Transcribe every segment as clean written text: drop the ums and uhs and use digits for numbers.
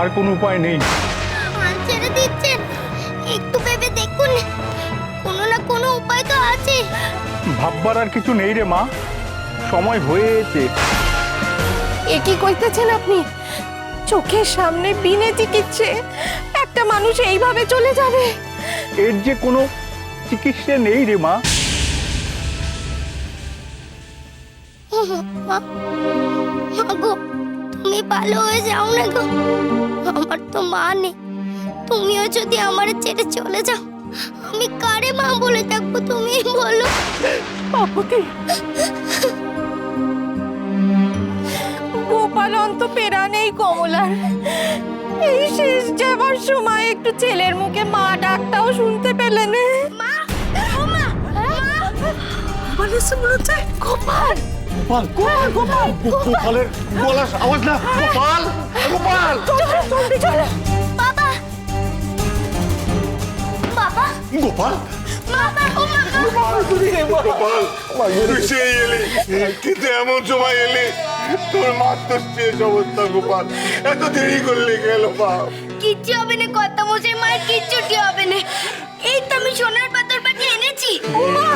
আর কোনো উপায় নেই। ছেড়ে দিচ্ছেন? একটু ভেবে দেখুন, কোনো না কোনো উপায় তো আছে। ভাববার আর কিছু নেই রে মা, সময় হয়েছে। এ কি কইতেছেন আপনি? চোখের সামনে বিনে চিকিৎসে একটা মানুষ এইভাবে চলে যাবে? এর যে কোনো চিকিৎসা নেই রে মা। মা গো, তুমি ভালো হয়ে যাও না গো। আমার তো মা নেই, তুমিও যদি আমার ছেড়ে চলে যাও, আমি কারে মা বলে থাকবো? তুমি বলো। বাপুতি, গোপাল অন্ত পেরা নেই কমলার। এই শেষ যাবার সময় একটু ছেলের মুখে মা ডাকটাও শুনতে পেলেন। মা, ও মা, গোপাল এসে বলেছে। গোপাল, গোপাল গোপাল গোপাল গোপালের গলার আওয়াজ না। গোপাল গোপাল জলদি চলো। বাবা, বাবা, গোপাল বাবা, ও মা, গোপাল তুই সেই এলি, কিন্তু এমন সময় এলি তোর মার তো শেষ অবস্থা। গোপাল এত দেরি করলি গেল বাপ। কিচ্ছু হবে না কর্তা মশাই, মায়ের কিচ্ছুটি হবে না। এই তো আমি সোনার পাথর বাটি এনেছি।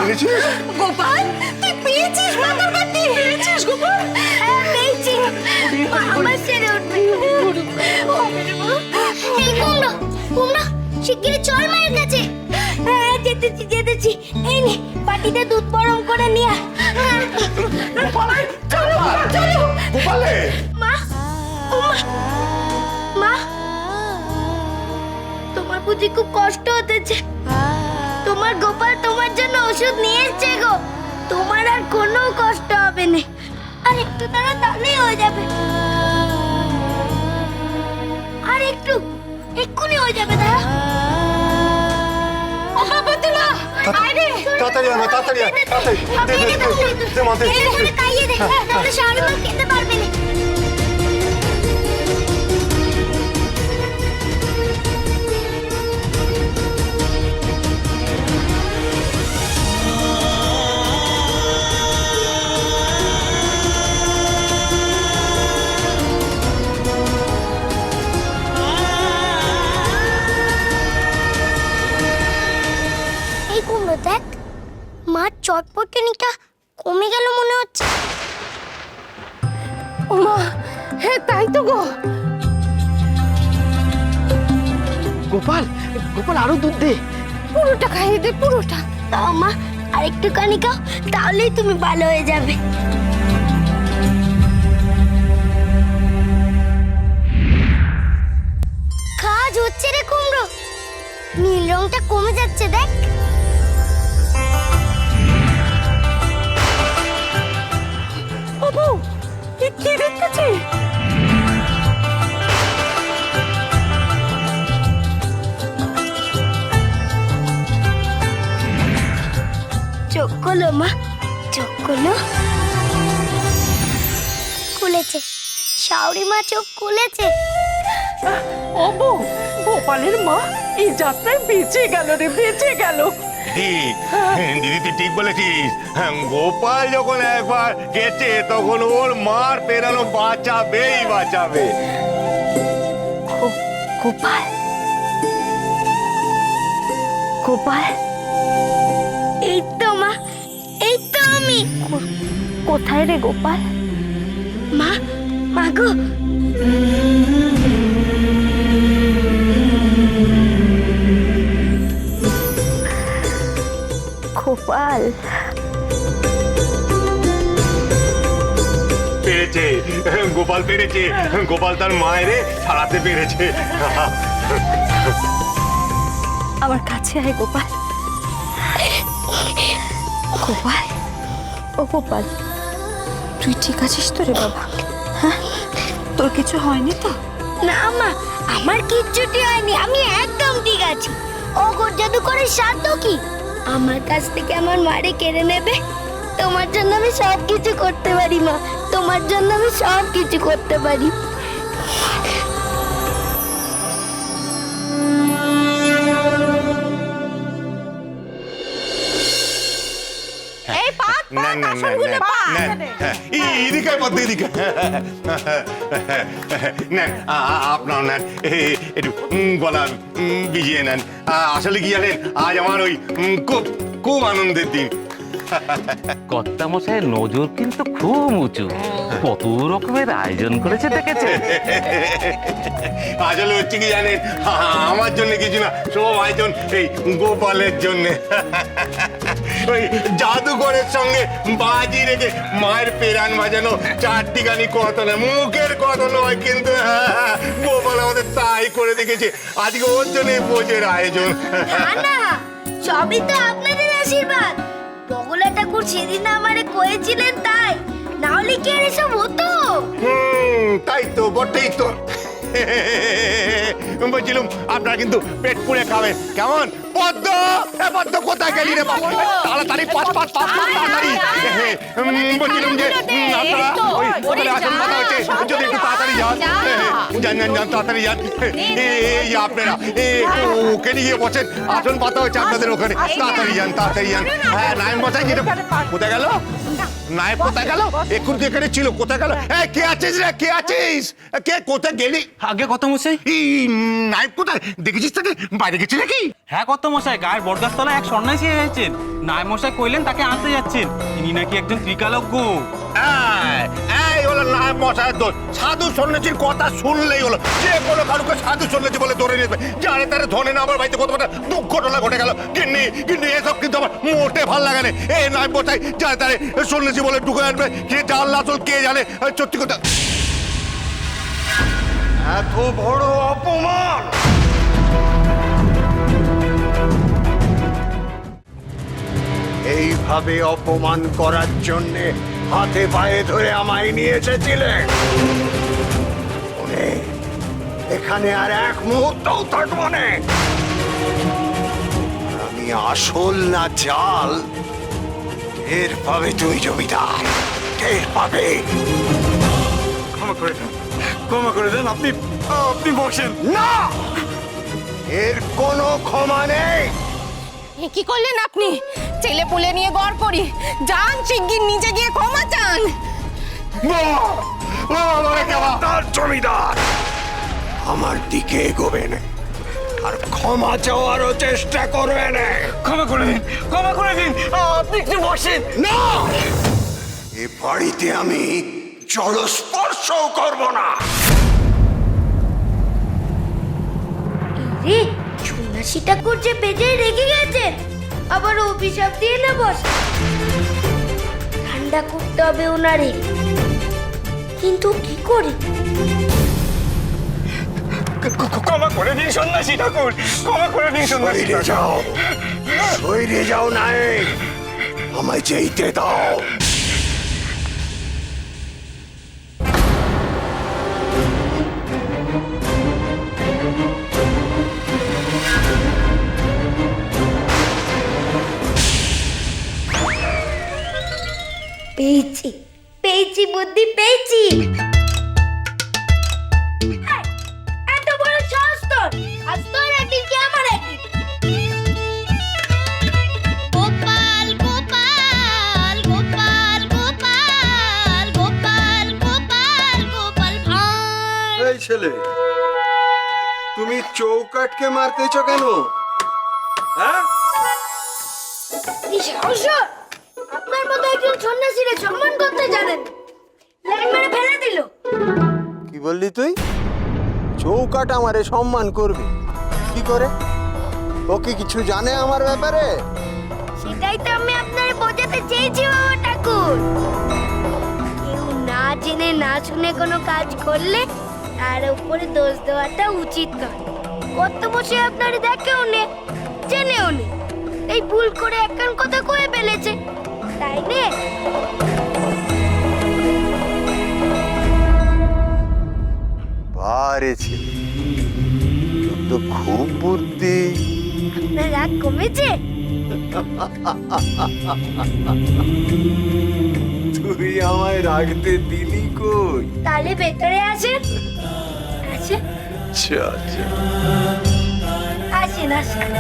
এনেছিস? গোপাল, তুই পেয়েছিস পাথর বাটি? পেয়েছিস গোপাল? হ্যাঁ, পেয়েছি। আমার ছেড়ে উঠবে। এই কুমড়ো, কুমড়ো, শিগগিরই চল মায়ের কাছে। হ্যাঁ, যেতেছি। এই নে, বাটিতে দুধ গরম করে নিয়ে আয়। চলো গোপালে। মা, ও মা, মা, তোমার বুঝি খুব কষ্ট হতেছে? তোমার গোপাল তোমার জন্য ওষুধ নিয়ে এসেছে গো। তোমার আর কোনো কষ্ট হবে না, আর একটু দাঁড়া, তাহলেই হয়ে যাবে। আর একটু, এক্ষুনি হয়ে যাবে। দাঁড়া। ও বাবাতে মা, আরে তাড়াতাড়ি আয় মা, তাড়াতাড়ি আয়, তাড়াতাড়ি দে মা, দে। খাইয়ে দে, তাহলে শাহরুখ খেতে পারবে না। এই কুমড়ো দেখ, মার চটপটিনিটা কমে গেল মনে হচ্ছে। ও মা, হ্যাঁ তাই তো গো। গোপাল গোপাল আরো দুধ দে। পুরোটা খাইয়ে দে, পুরোটা। তাও মা, আরেকটুখানি খাও, তাহলেই তুমি ভালো হয়ে যাবে। কাজ হচ্ছে রে কুমড়ো, নীল রংটা কমে যাচ্ছে দেখ। বাবু, এ কি দেখতেছি? চোখ খোলো মা, চোখ খোলো। খুলেছে, শাওরি মা চোখ খুলেছে। ও বউ, গোপালের মা এই যাত্রায় বেঁচে গেল রে, বেঁচে গেল। ঠিক দিদি, তুই ঠিক বলেছিস। গোপাল যখন একবার গেছে তখন ওর মার পেরানো বাঁচাবে। গোপাল, গোপাল, এই তো মা, এই তো আমি। কোথায় রে গোপাল? মা, মা গো। গোপাল, পেরেছে গোপাল, পেরেছে গোপাল, তার মায়েরে ছাড়াতে পেরেছে। আমার কাছে আয় গোপাল। গোপাল, ও গোপাল, তুই ঠিক আছিস তো রে বাবা? হ্যাঁ, তোর কিছু হয়নি তো? না মা, আমার কিচ্ছুটি হয়নি, আমি একদম ঠিক আছি। অঘোর জাদুকরের সাধ্য কি আমার কাছ থেকে আমার মারে কেড়ে নেবে? তোমার জন্য আমি সব কিছু করতে পারি মা, তোমার জন্য আমি সব কিছু করতে পারি। এই পাঁচ নেন নেন নেন নেন নেন এদিকে মধ্যে এদিকে নেন আপনার নেন একটু গলা ভিজিয়ে নেন। আসলে কি জানেন, আজ আমার ওই খুব খুব আনন্দের দিন। কর্তা মশাইয়ের নজর কিন্তু খুব উঁচু, কত রকমের আয়োজন করেছে দেখেছে। আসলে হচ্ছে কি জানেন, আমার জন্য কিছু না, সব আয়োজন এই গোপালের জন্য। ওই জাদুঘরের সঙ্গে বাজি রেখে মায়ের পেরান বাজানো, চারটিখানি কথা নয়, মুখের কথা নয়, কিন্তু গোপাল আমাদের তাই করে দেখেছে। আজকে ওর জন্য ভোজের আয়োজন। না না, সবই তো আপনাদের আশীর্বাদ। বগলা ঠাকুর সেদিন আমারে কয়েছিলেন তাই, না হলে কি আর এসব হতো? তাই তো বটেই তো। বলছিলাম আপনারা কিন্তু পেট পুড়ে খাবেন, কেমন? পদ্ম, পদ্ম কোথায় গেলি রে বাবা? তাড়াতাড়ি তাড়াতাড়ি। বলছিলাম যে আপনারা ওই হোটেলে আসন পাতা হচ্ছে, যদি একটু তাড়াতাড়ি যান যান তাড়াতাড়ি যান। এই আপনারা ওকে নিয়ে বসেন, আসন পাতা হচ্ছে আপনাদের ওখানে, তাড়াতাড়ি যান। হ্যাঁ, নারায়ণ মশাই যেটা কোথায় গেল? নায়ক কোথায় গেল? এখন তো এখানে ছিল, কোথায় গেল? কে আছিস রে, কে আছিস? কে কোথায় গেলি? আগে কত মশাই? নায়ক কোথায় দেখেছিস? তাকে বাইরে গেছে নাকি? হ্যাঁ কত মশাই, গায়ের বরগাছতলা এক সন্ন্যাসী এসেছেন। নাই মশাই কইলেন তাকে আনতে যাচ্ছেন, তিনি নাকি একজন ত্রিকালজ্ঞ। এই হলো নায়ক মশাইয়ের দোষ। সাধু সন্ন্যাসীর কথা শুনলেই হলো, যে কোনো কারুকে সাধু সন্ন্যাসী বলে ধরে নেবে। জানে তারে ধনে না, আমার বাড়িতে কত বড় দুর্ঘটনা ঘটে গেল। কিন্তু এসব কিন্তু আমার মোটে ভাল লাগে না। এই নায়ক মশাই জানে তারে সন্ন্যাসী বলে ঢুকে আনবে, কে জানলা আসল কে জানে। সত্যি কথা, এত বড় অপমান! এইভাবে অপমান করার জন্য হাতে পায়ে ধরে আমায় নিয়ে এসেছিলেন। এখানে আর এক মুহূর্তও থাকবো না। আমি আসল না জাল টের পাবে তুই জমিদার, টের পাবে। ক্ষমা করে দেন, আপনি বসেন। না, এর কোনো ক্ষমা নেই। এ কি করলেন আপনি? ছেলে পুলে নিয়ে গড় করি, যান শিগগির নিচে গিয়ে ক্ষমা চান। তার জমিদার আমার দিকে এগোবেন আর ক্ষমা চাওয়ারও চেষ্টা করবেন। ক্ষমা করে দিন, আপনি একটু বসেন। না, এ বাড়িতে আমি জলস্পর্শও করব না। রে, সন্ন্যাসী ঠাকুর যে বেজে রেগে গেছে, আবার অভিশাপ দিয়ে না বস। ঠান্ডা করতে হবে ওনারে, কিন্তু কি করে? ক্ষমা করে দিন সন্ন্যাসী ঠাকুর, ক্ষমা করে দিন সন্ন্যাসী সইরে যাও, সইরে যাও। নাই, আমায় যেতে দাও। পেয়েছি বুদ্ধি পেয়েছি। এত বড় সাহস তোর! আজ তোর একদিন কি আমার একদিন। গোপাল গোপাল গোপাল গোপাল গোপাল গোপাল গোপাল ভাঁড়। এই ছেলে, তুমি চৌকাটকে মারতেছ কেন? হ্যাঁ, এই সাহস! আপনার মতো একজন সন্ন্যাসীরে সম্মান করতে জানেন, লাইন মেরে ফেলে দিল। কি বললি তুই? চৌকাট আমারে সম্মান করবে কি করে? ও কি কিছু জানে আমার ব্যাপারে? সেটাই তো আমি আপনার বোঝাতে চেয়েছি বাবা ঠাকুর। কেউ না জেনে না শুনে কোনো কাজ করলে তার উপরে দোষ দেওয়াটা উচিত নয়। কত বসে আপনার দেখেও নে, জেনেও নে, এই ভুল করে একখান কথা কয়ে ফেলেছে, তাই নে? বারে ছেলে, তোর তো খুব বুদ্ধি। আপনার রাগ কমেছে? তুই আমায় রাখতে দিলি কই? তাহলে ভেতরে আসেন। আসেন আসেন আসেন।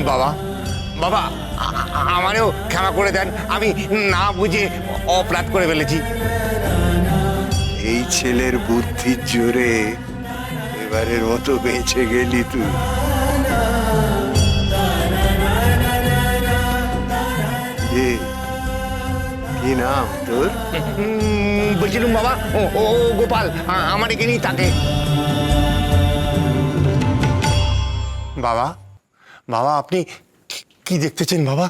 বাবা, বাবা, আমারও ক্ষমা করে দেন, আমি না বুঝে অপরাধ করে ফেলেছি। এই ছেলের বুদ্ধির জোরে এবারের মতো বেঁচে গেলি তুই। এ, কি নাম তোর? বলছিলাম বাবা, ও গোপাল, আমার এখানেই থাকে। বাবা, বাবা আপনি কি দেখতেছেন বাবা?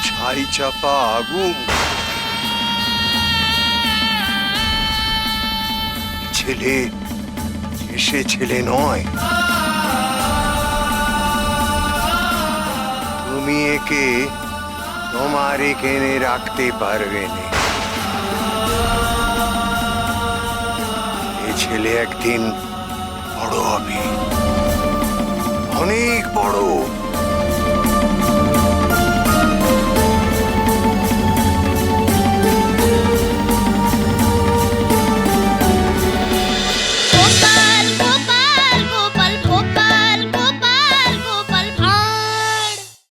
ছাই চাপা আগুন। ছেলে সে ছেলে নয়। তুমি একে তোমার এখানে রাখতে পারবে না। এ ছেলে একদিন বড় হবে, অনেক বড়।